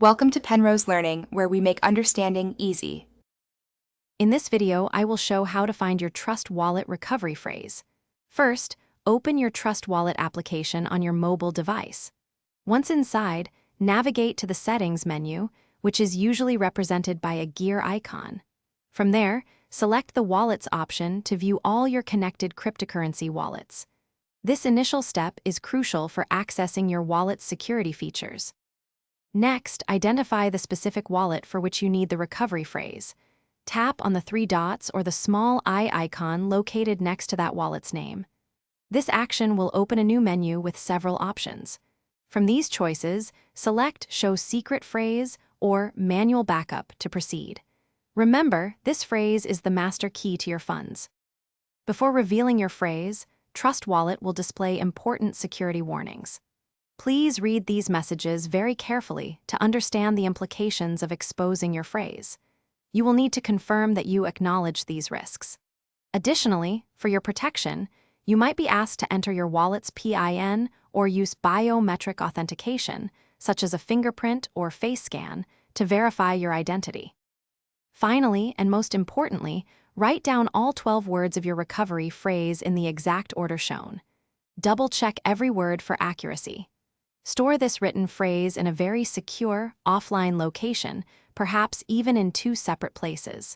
Welcome to Penrose Learning, where we make understanding easy. In this video, I will show how to find your Trust Wallet recovery phrase. First, open your Trust Wallet application on your mobile device. Once inside, navigate to the Settings menu, which is usually represented by a gear icon. From there, select the Wallets option to view all your connected cryptocurrency wallets. This initial step is crucial for accessing your wallet's security features. Next, identify the specific wallet for which you need the recovery phrase. Tap on the three dots or the small eye icon located next to that wallet's name. This action will open a new menu with several options. From these choices, select Show Secret Phrase or Manual Backup to proceed. Remember, this phrase is the master key to your funds. Before revealing your phrase, Trust Wallet will display important security warnings. Please read these messages very carefully to understand the implications of exposing your phrase. You will need to confirm that you acknowledge these risks. Additionally, for your protection, you might be asked to enter your wallet's PIN or use biometric authentication, such as a fingerprint or face scan, to verify your identity. Finally, and most importantly, write down all 12 words of your recovery phrase in the exact order shown. Double-check every word for accuracy. Store this written phrase in a very secure, offline location, perhaps even in 2 separate places.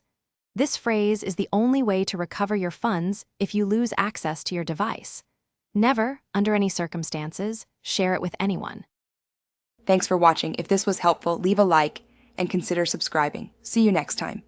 This phrase is the only way to recover your funds if you lose access to your device. Never, under any circumstances, share it with anyone. Thanks for watching. If this was helpful, leave a like and consider subscribing. See you next time.